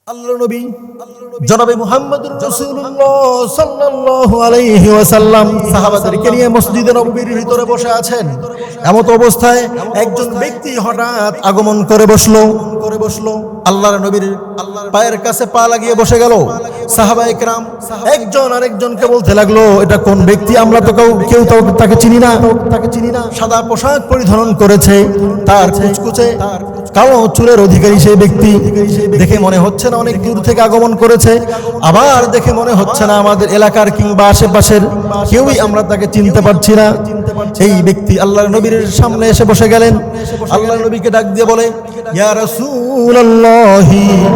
আল্লাহর নবী জনাবে মুহাম্মদুর রাসূলুল্লাহ সাল্লাল্লাহু আলাইহি ওয়াসাল্লাম সাহাবাদেরকে নিয়ে মসজিদে নববীর ভিতরে বসে আছেন। এমত অবস্থায় একজন ব্যক্তি হঠাৎ আগমন করে বসলো। আল্লাহর নবীর পায়ের কাছে পা লাগিয়ে বসে গেল। সাহাবায়ে কেরাম একজন আরেকজনকে বলতে লাগলো, এটা কোন ব্যক্তি? আমরা তো কেউ তাকে চিনি না। সাদা পোশাক পরিধান করেছে, তার কুচকুচে কালো চুলের অধিকারী সেই ব্যক্তি। দেখে মনে হচ্ছে না অনেক দূর থেকে আগমন করেছে, আবার দেখে মনে হচ্ছে না আমাদের এলাকার কিংবা আশেপাশের কেউই আমরা তাকে চিনতে পারছি না। এই ব্যক্তি আল্লাহর নবীর সামনে এসে বসে গেলেন। আল্লাহর নবীকে ডাক দিয়ে বলে, ইয়া রাসূলুল্লাহ,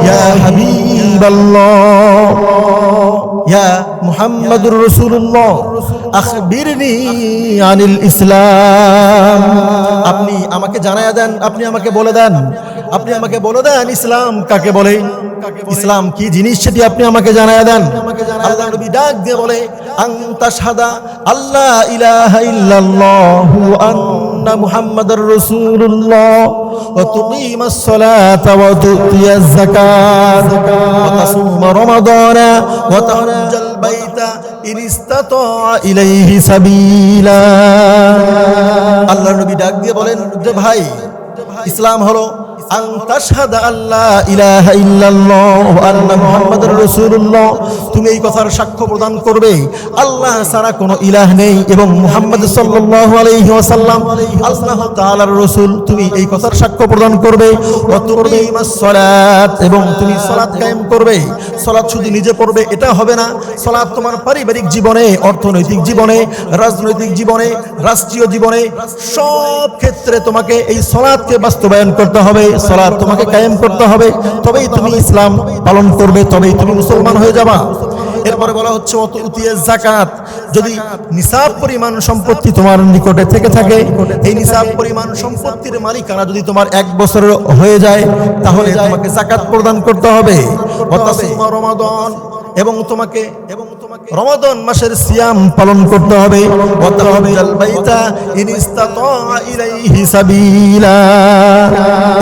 ইয়া হাবিবাল্লাহ, ইয়া মুহাম্মাদুর রাসূলুল্লাহ, আখবিরনি আনিল ইসলাম। আপনি আমাকে জানায়া দেন, আপনি আমাকে বলে দেন ইসলাম কাকে বলে, ইসলাম কি জিনিস সেটি আপনি আমাকে জানায়া দেন। আল্লাহ নবী ডাক দিয়ে বলে, আনতা শাহাদা আল্লাহ ইলাহা ইল্লাল্লাহু আন্না মুহাম্মাদুর রাসূলুল্লাহ ওয়া তুকিমাস সালাতা ওয়া তুতিয়াজ যাকাত ওয়া তাসুমা রমাদানা ওয়া তাহজ্জাল বাইতা ইন ইসতাতা ইলাইহি সাবিলা। আল্লাহ নবী ডাক দিয়ে বলেন যে ভাই, ইসলাম হলো আনতা শাহাদা আল্লাহ ইলাহা ইল্লাল্লাহ ওয়া আন্না মুহাম্মাদুর রাসূলুল্লাহ, তুমি এই কথার সাক্ষ্য প্রদান করবে আল্লাহ ছাড়া কোনো ইলাহ নেই এবং মুহাম্মদ সাল্লাল্লাহু আলাইহি ওয়াসাল্লাম আল্লাহ তাআলার রাসূল, তুমি এই কথার সাক্ষ্য প্রদান করবে। ওয়া তুকিমাস সালাত, এবং তুমি সালাত কায়েম করবে। সালাত শুধু নিজে পড়বে এটা হবে না, সালাত তোমার পারিবারিক জীবনে, অর্থনৈতিক জীবনে, রাজনৈতিক জীবনে, রাষ্ট্রীয় জীবনে, সব ক্ষেত্রে তোমাকে এই সালাতকে বাস্তবায়ন করতে হবে। সালাত তোমাকে কায়েম করতে হবে, তবেই তুমি ইসলাম পালন করবে, তবেই তুমি মুসলমান হয়ে যাবা। এরপরে বলা হচ্ছে ওয়া তুতিয়াজ যাকাত, যদি নিসাব পরিমাণ সম্পত্তি তোমার নিকটে থেকে থাকে, এই নিসাব পরিমাণ সম্পত্তির মালিকানা যদি তোমার 1 বছর হয়ে যায়, তাহলে তোমাকে যাকাত প্রদান করতে হবে। ওয়া তাসুমা রমাদান, এবং তোমাকে রমাদান মাসের সিয়াম পালন করতে হবে। ওয়া তাহজ্জাল বাইতা ইন ইসতাতা ইলাইহি সাবিলা,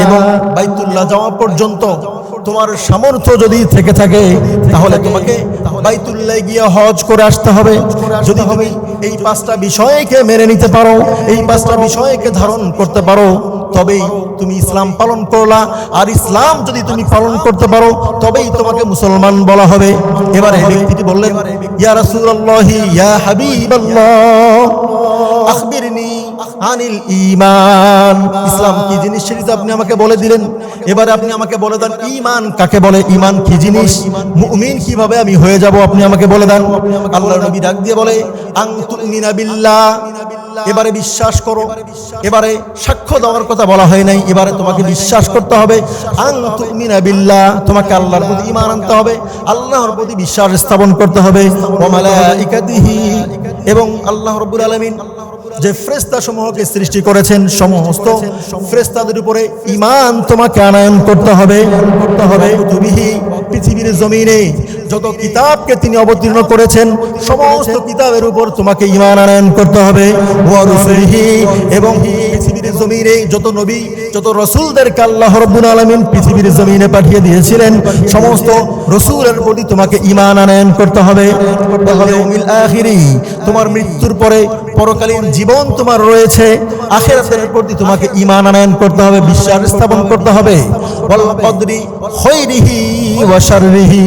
এবং বাইতুল্লাহ যাওয়া পর্যন্ত তোমার সামর্থ্য যদি থেকে থাকে তাহলে তোমাকে বাইতুল্লাহ গিয়ে হজ করে আসতে হবে। যদি তুমি এই 5টা বিষয়কে মেনে নিতে পারো, এই 5টা বিষয়কে ধারণ করতে পারো, তবেই তুমি ইসলাম পালন করলা। আর ইসলাম যদি তুমি পালন করতে পারো তবেই তোমাকে মুসলমান বলা হবে। এবারে ব্যক্তিটি বললেন, ইয়া রাসূলুল্লাহ, ইয়া হাবিবাল্লাহ, আখবিরনি আনিল ঈমান, ইসলাম কি জিনিস সেটা আপনি আমাকে বলে দিলেন। এবারে আপনি আমাকে বলে দেন ঈমান কাকে বলে, ঈমান কি জিনিস, মুমিন কিভাবে আমি হয়ে যাব, আপনি আমাকে বলে দেন। আল্লাহর নবী ডাক দিয়ে বলে, আন তুমিনা বিল্লাহ, এবারে বিশ্বাস করো। এবারে সাক্ষ্য দেওয়ার কথা বলা হয় নাই, এবারে তোমাকে বিশ্বাস করতে হবে। আন তুমিনা বিল্লাহ, তোমাকে আল্লাহর প্রতি ঈমান আনতে হবে, আল্লাহর প্রতি বিশ্বাস স্থাপন করতে হবে। ওয়া মালাইকাতিহি, এবং আল্লাহ রাব্বুল আলামিন যে ফেরেশতা সমূহকে সৃষ্টি করেছেন, সমস্ত ফেরেশতাদের উপরে ঈমান তোমাকে আনয়ন করতে হবে। কুতুবিহি, পৃথিবীর জমিনে যত কিতাবকে তিনি অবতীর্ণ করেছেন সমস্ত কিতাবের উপর তোমাকে ঈমান আনয়ন করতে হবে। ওয়া রুসুলিহি, এবং পৃথিবীর জমিনে যত নবী, যত রাসূলদেরকে আল্লাহ রাব্বুল আলামিন পৃথিবীর জমিনে পাঠিয়ে দিয়েছিলেন সমস্ত রাসূলের প্রতি তোমাকে ঈমান আনয়ন করতে হবে। ওয়াল ইয়াউমিল আখিরি, তোমার মৃত্যুর পরে পরকালীন জীবন তোমার রয়েছে, আখিরাতের প্রতি তোমাকে ঈমান আনয়ন করতে হবে, বিশ্বাস স্থাপন করতে হবে। ওয়াল কদরি খায়রিহি ওয়া শাররিহি,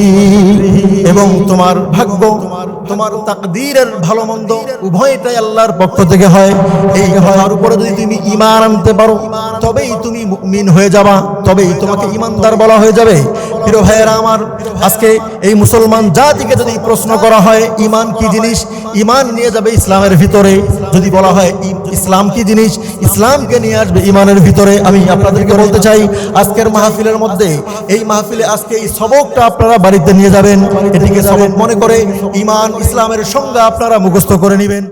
এবং তোমার ভাগ্য, তোমার তাকদীরের ভালো মন্দ উভয়টাই আল্লাহর পক্ষ থেকে হয়। এই হওয়ার উপরে যদি তুমি ঈমান আনতে পারো তবেই তুমি মুমিন হয়ে যাবা, তবেই তোমাকে ঈমানদার বলা হয়ে যাবে। প্রিয় ভাইয়েরা আমার, আজকে এই মুসলমান জাতিকে যদি প্রশ্ন করা হয় ঈমান কি জিনিস, ঈমান নিয়ে যাবে ইসলামের ভিতরে। যদি বলা হয় ইসলাম কি জিনিস, ইসলামকে নিয়ে আসবে ঈমানের ভিতরে। আমি আপনাদেরকে বলতে চাই, আজকের মাহফিলের মধ্যে, এই মাহফিলে আজকে এই সবকটা আপনারা বাড়িতে নিয়ে যাবেন, এটিকে সবক মনে করে ঈমান ইসলামের সংজ্ঞা আপনারা মুখস্থ করে নেবেন।